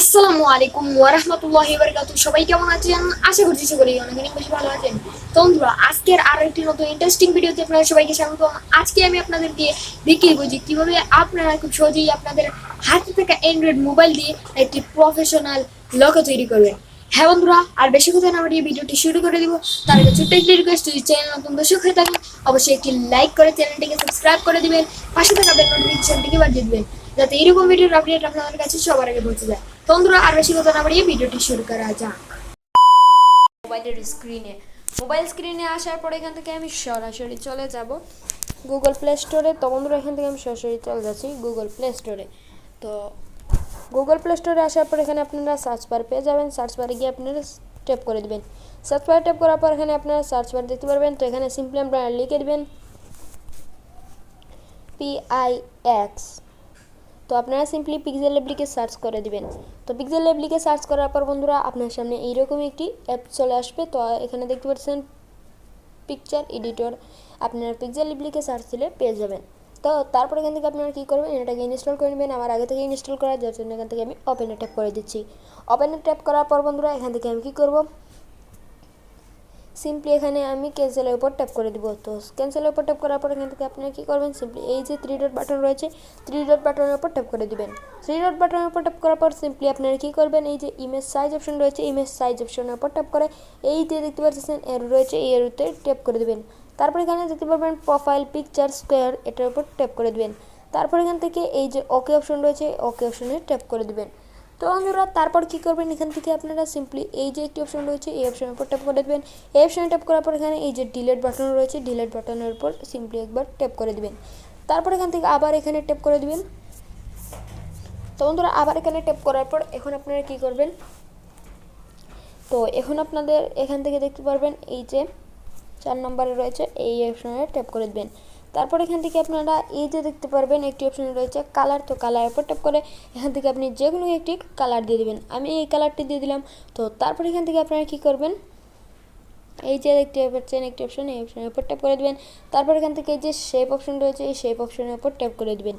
আসসালামু আলাইকুম ওয়া রাহমাতুল্লাহি ওয়া বারাকাতুহু। সবাই কেমন আছেন? আশা করছি সকলেই অনেক অনেক বেশি ভালো আছেন। তো বন্ধুরা, আজকের আরো একটি নতুন ইন্টারেস্টিং ভিডিওতে আপনাদের সবাইকে স্বাগত। আজকে আমি আপনাদেরকে দেখিয়ে দেবো যে কিভাবে আপনারা খুব সহজেই আপনাদের হাতে থাকা অ্যান্ড্রয়েড মোবাইল দিয়ে একটি প্রফেশনাল লোগো তৈরি করবেন। হ্যাঁ বন্ধুরা, আর বেশি কথা না বাড়িয়ে ভিডিওটি শুরু করে দিব। তার আগে ছোট্ট একটি রিকোয়েস্ট, যদি চ্যানেল নতুন দর্শক হয়ে থাকেন অবশ্যই একটি লাইক করে চ্যানেলটিকে সাবস্ক্রাইব করে দিবেন, পাশে থাকা বেল নোটিফিকেশনটিকে বাজিয়ে দিবেন, যাতে এরকম ভিডিওর আপডেট আপনাদের কাছে সবার আগে পৌঁছে যায়। তো বন্ধুরা, আর বেশি কথা না বাড়িয়ে ভিডিওটি শুরু করা যাক। মোবাইল স্ক্রিনে আসার পরে এখান থেকে আমি সরাসরি চলে যাব গুগল প্লে স্টোরে। তো বন্ধুরা, এখান থেকে আমি সরাসরি চলে যাচ্ছি গুগল প্লে স্টোরে। তো গুগল প্লে স্টোরে আসার পর এখানে আপনারা সার্চ বার পেয়ে যাবেন। সার্চ বারে গিয়ে আপনারা ট্যাপ করে দেবেন। সার্চ বারে ট্যাপ করার পর এখানে আপনারা সার্চ বার দেখতে পারবেন। তো এখানে সিম্পলি আপনারা লিখে দেবেন PIX। তো আপনারা সিম্পলি pixellab লিখে সার্চ করে দিবেন। তো pixellab লিখে সার্চ করার পর বন্ধুরা, আপনার সামনে এইরকম একটি অ্যাপ চলে আসবে। তো এখানে দেখতে পাচ্ছেন পিকচার এডিটর, আপনারা pixellab লিখে সার্চ দিলে পেয়ে যাবেন। তো তারপর এখান থেকে আপনারা কী করবেন, এটাকে ইনস্টল করে নেবেন। আমার আগে থেকে ইনস্টল করা, যার জন্য এখান থেকে আমি ওপেনে ট্যাপ করে দিচ্ছি। ওপেনে ট্যাপ করার পর বন্ধুরা, এখান থেকে আমি কী করব, সিম্পলি এখানে আমি ক্যান্সেলের উপর ট্যাপ করে দিব। তো ক্যান্সেলের উপর ট্যাপ করার পর এখান থেকে আপনারা কী করবেন, সিম্পলি এই যে 3 ডট বাটন রয়েছে, 3 ডট বাটনের উপর ট্যাপ করে দিবেন। 3 ডট বাটনের উপর ট্যাপ করার পর সিম্পলি আপনারা কী করবেন, এই যে ইমেজ সাইজ অপশন রয়েছে, ইমেজ সাইজ অপশনের উপর ট্যাপ করে এই যে দেখতে পাচ্ছেন এরো রয়েছে, এই এরোতে ট্যাপ করে দেবেন। তারপর এখানে দেখতে পারবেন প্রোফাইল পিকচার স্কোয়ার, এটার উপর ট্যাপ করে দেবেন। তারপর এখান থেকে এই যে ওকে অপশন রয়েছে, ওকে অপশনে ট্যাপ করে দেবেন। তো বন্ধুরা, তারপর কী করবেন, এখান থেকে আপনারা সিম্পলি এই যে একটি অপশন রয়েছে, এই অপশনের উপর ট্যাপ করে দেবেন। এই অপশনে ট্যাপ করার পর এখানে এই যে ডিলিট বাটন রয়েছে, ডিলিট বাটনের উপর সিম্পলি একবার ট্যাপ করে দেবেন। তারপর এখান থেকে আবার এখানে ট্যাপ করে দেবেন। তো বন্ধুরা, আবার এখানে ট্যাপ করার পর এখন আপনারা কী করবেন, তো এখন আপনাদের এখান থেকে দেখতে পারবেন এই যে 4 নম্বরে রয়েছে, এই অপশনে ট্যাপ করে দেবেন। তারপর এখান থেকে আপনারা এই যে দেখতে পারবেন একটি অপশন রয়েছে কালার, তো কালারের উপর ট্যাপ করে এখান থেকে আপনি যে কোনো একটি কালার দিয়ে দেবেন। আমি এই কালারটি দিয়ে দিলাম। তো তারপর এখান থেকে আপনারা কী করবেন, এই যে দেখতে পাচ্ছেন একটি অপশন, এই অপশনের উপর ট্যাপ করে দেবেন। তারপর এখান থেকে এই যে শেপ অপশন রয়েছে, এই শেপ অপশনের উপর ট্যাপ করে দেবেন।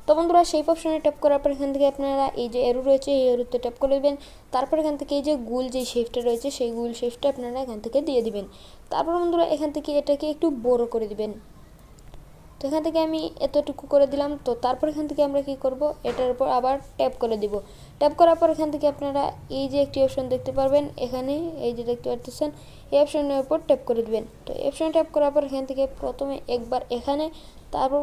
তো বন্ধুরা, শেপ অপশনে ট্যাপ করার পর এখান থেকে আপনারা এই যে এরো রয়েছে, এই এরোতে ট্যাপ করে দেবেন। তারপর এখান থেকে এই যে গুল যে শেপটা রয়েছে, সেই গুল শেপটা আপনারা এখান থেকে দিয়ে দিবেন। তারপর বন্ধুরা, এখান থেকে এটাকে একটু বড় করে দিবেন। তো এখান থেকে আমি এতটুকু করে দিলাম। তো তারপর এখান থেকে আমরা কি করব, এটার উপর আবার ট্যাপ করে দিব। ট্যাপ করার পর এখান থেকে আপনারা এই যে একটি অপশন দেখতে পারবেন, এখানে এই যে দেখতে পাচ্ছেন এই অপশনের উপর ট্যাপ করে দিবেন। তো এই অপশনে ট্যাপ করার পর এখান থেকে প্রথমে একবার এখানে, তারপর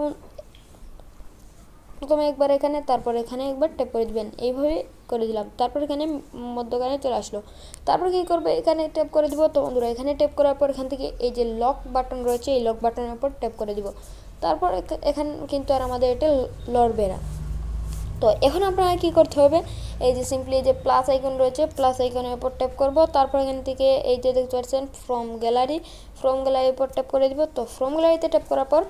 তারপর এখানে একবার ট্যাপ করে দিবেন। এইভাবে করে দিলাম। তারপর এখানে মধ্যখানে চলে আসলো। তারপর কী করবে, এখানে ট্যাপ করে দিব। তো বন্ধুরা, এখানে ট্যাপ করার পর এখান থেকে এই যে লক বাটন রয়েছে, এই লক বাটনের উপর ট্যাপ করে দিব। তারপর এখানে কিন্তু আর আমাদের এটা লড়বে না। তো এখন আপনারা কী করতে হবে, এই যে সিম্পলি যে প্লাস আইকন রয়েছে, প্লাস আইকনের উপর ট্যাপ করব। তারপর এখান থেকে এই যে দেখতে পাচ্ছেন ফ্রম গ্যালারির উপর ট্যাপ করে দিব। তো ফ্রম গ্যালারিতে ট্যাপ করার পর,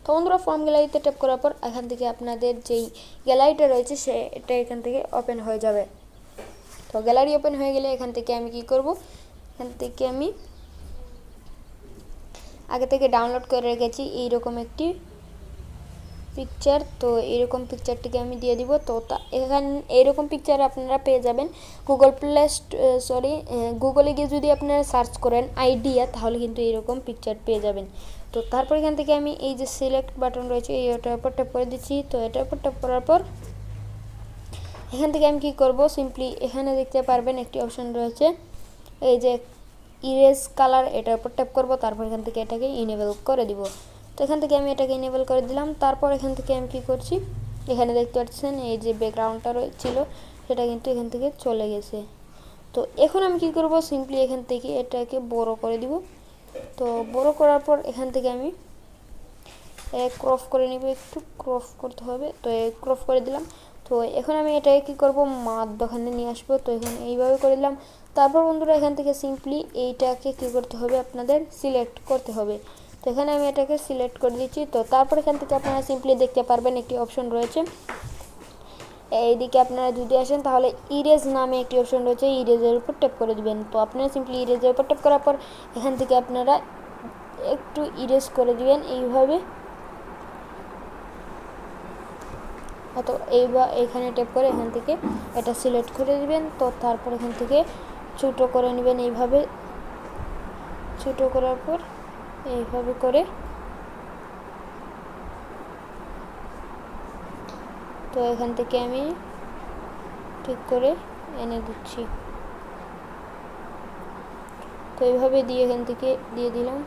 তো বন্ধুরা, ফর্ম গ্যালারিতে ট্যাপ করার পর এখান থেকে আপনাদের যেই গ্যালারিটা রয়েছে সেটা এখান থেকে ওপেন হয়ে যাবে। তো গ্যালারি ওপেন হয়ে গেলে এখান থেকে আমি কি করব, এখান থেকে আমি আগে থেকে ডাউনলোড করে রেখেছি এইরকম একটি পিকচার। তো এইরকম পিকচারটিকে আমি দিয়ে দিব। তো এখানে এইরকম পিকচার আপনারা পেয়ে যাবেন গুগলে গিয়ে যদি আপনারা সার্চ করেন আইডিয়া, তাহলে কিন্তু এইরকম পিকচার পেয়ে যাবেন। তো তারপর এখান থেকে আমি এই যে সিলেক্ট বাটন রয়েছে, এটার উপর ট্যাপ করে দিচ্ছি। তো এটার উপর ট্যাপ করার পর এখান থেকে আমি কি করব, সিম্পলি এখানে দেখতে পারবেন একটি অপশন রয়েছে এই যে ইরেজ কালার, এটার উপর ট্যাপ করব। তারপর এখান থেকে এটাকে ইনেবল করে দিব। তো এখান থেকে আমি এটাকে ইনেবল করে দিলাম। তারপর এখান থেকে আমি কি করছি, এখানে দেখতে পাচ্ছেন এই যে ব্যাকগ্রাউন্ডটা ছিল সেটা কিন্তু এখান থেকে চলে গেছে। তো এখন আমি কি করব, সিম্পলি এখান থেকে এটাকে বড় করে দিব। তো বড় করার পর এখান থেকে আমি ক্রপ করে নিব, একটু ক্রপ করতে হবে। তো ক্রপ করে দিলাম। তো এখন আমি এটাকে কী করব, মাঝখানে নিয়ে আসবো। তো এখানে এইভাবে করে দিলাম। তারপর বন্ধুরা, এখান থেকে সিম্পলি এইটাকে কী করতে হবে, আপনাদের সিলেক্ট করতে হবে। তো এখানে আমি এটাকে সিলেক্ট করে দিচ্ছি। তো তারপর এখান থেকে আপনারা সিম্পলি দেখতে পারবেন একটি অপশন রয়েছে, এইদিকে আপনারা যদি আসেন তাহলে ইরেজ নামে একটি অপশন রয়েছে, ইরেজের উপর ট্যাপ করে দিবেন। তো আপনারা সিম্পলি ইরেজের উপর ট্যাপ করার পর এখান থেকে আপনারা একটু ইরেজ করে দিবেন এইভাবে। অত এইখানে ট্যাপ করে এখান থেকে এটা সিলেক্ট করে দিবেন। তো তারপর এখান থেকে ছোটো করে নেবেন, এইভাবে ছোটো করার পর এইভাবে করে তো এখান থেকে আমি ঠিক করে এনে দিচ্ছি। তো এইভাবে দিয়ে এখান থেকে দিয়ে দিলাম।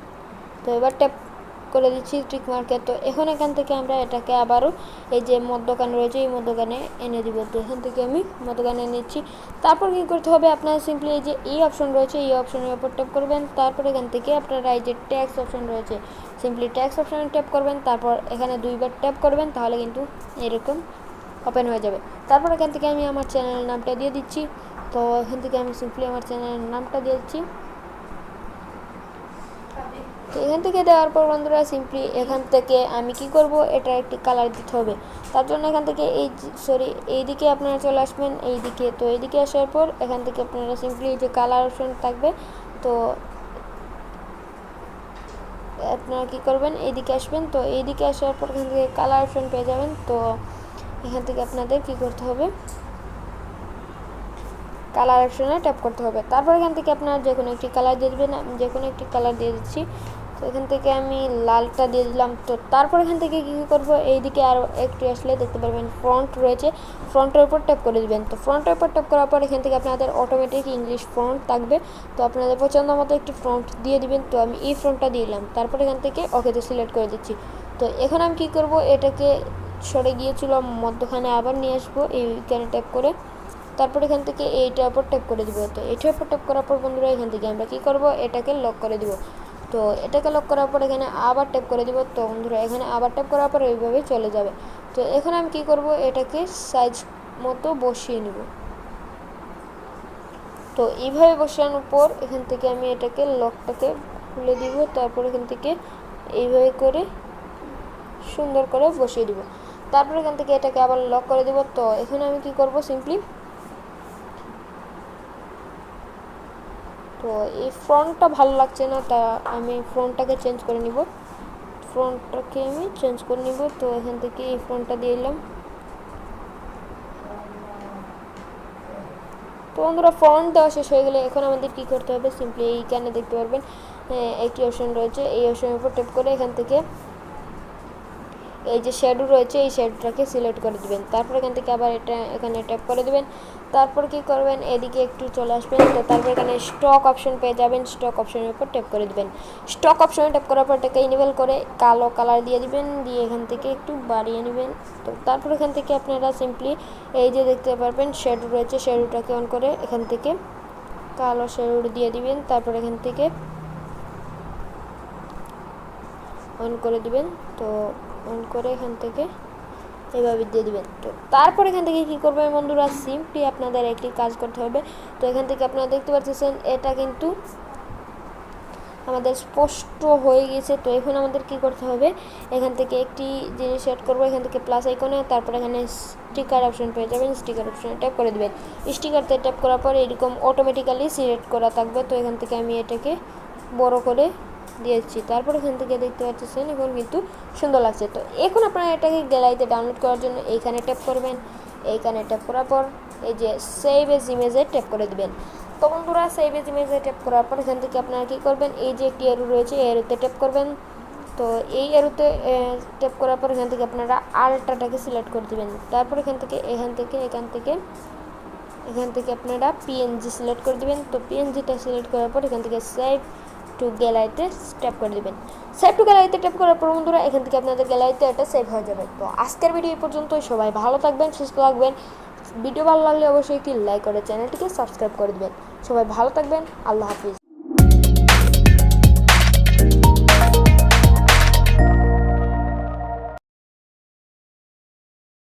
তো এবার ট্যাপ করে দিচ্ছি টিক মার্কে। তো এখন এখান থেকে আমরা এটাকে আবারও এই যে মধ্যখানে রয়েছে এই মধ্যখানে এনে দিব। তো এখান থেকে আমি মধ্যখানে নিচ্ছি। তারপর কী করতে হবে, আপনারা সিম্পলি এই যে এই অপশন রয়েছে এই অপশনের উপর ট্যাপ করবেন। তারপর এখান থেকে আপনারা এই যে ট্যাক্স অপশন রয়েছে সিম্পলি ট্যাক্স অপশনে ট্যাপ করবেন। তারপর এখানে 2বার ট্যাপ করবেন, তাহলে কিন্তু এরকম ওপেন হয়ে যাবে। তারপর এখান থেকে আমি আমার চ্যানেলের নামটা দিয়ে দিচ্ছি। তো এখান থেকে আমি সিম্পলি আমার চ্যানেলের নামটা দিয়ে দিচ্ছি। তো এখান থেকে দেওয়ার পর বন্ধুরা সিম্পলি এখান থেকে আমি কি করব, এটা একটি কালার দিতে হবে। তার জন্য এখান থেকে এইদিকে আপনারা চলে আসবেন এইদিকে। তো এইদিকে আসার পর এখান থেকে আপনারা সিম্পলি এই যে কালার অপশন থাকবে, তো আপনারা কি করবেন এইদিকে আসবেন। তো এইদিকে আসার পর এখান থেকে কালার অপশন পেয়ে যাবেন। তো এখান থেকে আপনাদের কি করতে হবে, কালার অপশনে ট্যাপ করতে হবে। তারপর এখান থেকে আপনারা যে কোনো একটি কালার দিয়ে দেবেন। আমি যে কোনো একটি কালার দিয়ে দিচ্ছি। তো এখান থেকে আমি লালটা দিয়ে দিলাম। তো তারপর এখান থেকে কী করবো, এইদিকে আরও একটু আসলে দেখতে পারবেন ফ্রন্ট রয়েছে, ফ্রন্টের উপর ট্যাপ করে দিবেন। তো ফ্রন্টের উপর ট্যাপ করার পর এখান থেকে আপনাদের অটোমেটিক ইংলিশ ফ্রন্ট থাকবে। তো আপনাদের পছন্দ মতো একটি ফ্রন্ট দিয়ে দিবেন। তো আমি এই ফ্রন্টটা দিলাম। তারপর এখান থেকে ওকেতে সিলেক্ট করে দিচ্ছি। তো এখন আমি কী করব, এটাকে সরে গিয়েছিল মধ্যখানে আবার নিয়ে আসবো এইখানে ট্যাপ করে। তারপর এখান থেকে এইটার উপর ট্যাপ করে দিব। তো এইটার উপর ট্যাপ করার পর বন্ধুরা এখান থেকে আমরা কী করব, এটাকে লক করে দিব। তো এটাকে লক করার পর এখানে আবার ট্যাপ করে দিব। তো বন্ধুরা এখানে আবার ট্যাপ করার পর এইভাবে চলে যাবে। তো এখন আমি কি করব, এটাকে সাইজ মতো বসিয়ে নিব। তো এইভাবে বসানোর পর এখান থেকে আমি এটাকে লকটাকে খুলে দিব। তারপর এখান থেকে এইভাবে করে সুন্দর করে বসিয়ে দিব। তারপর এখান থেকে এটাকে আবার লক করে দিব। তো এখন আমি কি করব, সিম্পলি তো এই ফ্রন্টটা ভালো লাগছে না, তা আমি ফ্রন্টটাকে চেঞ্জ করে নিব। ফ্রন্টটাকে আমি চেঞ্জ করে নিব। তো এখান থেকে এই ফ্রন্টটা দিয়ে দিলাম। তো বন্ধুরা ফ্রন্ট দেওয়া শেষ হয়ে গেলে এখন আমাদের কী করতে হবে, সিম্পলি এইখানে দেখতে পারবেন একটি অপশন রয়েছে, এই অপশনের উপর ট্যাপ করে এখান থেকে এই যে শ্যাডো রয়েছে এই শ্যাডোটাকে সিলেক্ট করে দিবেন। তারপর এখান থেকে আবার এটা এখানে ট্যাপ করে দিবেন। তারপর কি করবেন, এদিকে একটু চলে আসবেন। তো তারপর এখানে স্টক অপশন পেয়ে যাবেন, স্টক অপশনের উপর ট্যাপ করে দিবেন। স্টক অপশনে ট্যাপ করার পর এটাকে ইনেবল করে কালো কালার দিয়ে দিবেন, দিয়ে এখান থেকে একটু বাড়িয়ে নেবেন। তো তারপর এখান থেকে আপনারা সিম্পলি এই যে দেখতে পারবেন শ্যাডো রয়েছে, শ্যাডোটাকে অন করে এখান থেকে কালো শ্যাডো দিয়ে দিবেন। তারপর এখান থেকে অন করে দিবেন। তো অন করে এখান থেকে এইভাবে দিয়ে দিবেন। তো তারপর এখান থেকে কী করবেন বন্ধুরা, সিম্পলি আপনাদের একটি কাজ করতে হবে। তো এখান থেকে আপনারা দেখতে পাচ্ছেন এটা কিন্তু আমাদের স্পষ্ট হয়ে গেছে। তো এখন আমাদের কি করতে হবে, এখান থেকে একটি জিনিস সেট করবো, এখান থেকে প্লাস আইকনে, তারপর এখানে স্টিকার অপশন পেয়ে যাবেন, স্টিকার অপশনে ট্যাপ করে দেবেন। স্টিকারতে ট্যাপ করার পর এরকম অটোমেটিক্যালি সিলেক্ট করা থাকবে। তো এখান থেকে আমি এটাকে বড় করে দিয়েছি। তারপর এখান থেকে দেখতে পাচ্ছেন এখন কিন্তু সুন্দর লাগছে। তো এখন আপনারা এটাকে গ্যালারিতে ডাউনলোড করার জন্য এইখানে ট্যাপ করবেন। এইখানে ট্যাপ করার পর এই যে সেভ এজ ইমেজে ট্যাপ করে দেবেন। তো বন্ধুরা সেভ এজ ইমেজে ট্যাপ করার পর এখান থেকে আপনারা কী করবেন, এই যে একটি এরো রয়েছে এই এরোতে ট্যাপ করবেন। তো এই এরোতে ট্যাপ করার পর এখান থেকে আপনারা আলট্রাটাকে সিলেক্ট করে দেবেন। তারপর এখান থেকে আপনারা পিএনজি সিলেক্ট করে দেবেন। তো পিএনজিটা সিলেক্ট করার পর এখান থেকে সেভ টু গ্যালারিতে ট্যাপ করে দেবেন। সেভ টু গ্যালারিতে ট্যাপ করার পর বন্ধুরা এখান থেকে আপনাদের গ্যালারিতে এটা সেভ হয়ে যাবে। তো আজকের ভিডিও এই পর্যন্তই। সবাই ভালো থাকবেন, সুস্থ থাকবেন। ভিডিও ভালো লাগলে অবশ্যই একটি লাইক করে চ্যানেলটিকে সাবস্ক্রাইব করে দেবেন। সবাই ভালো থাকবেন, আল্লাহ হাফিজ।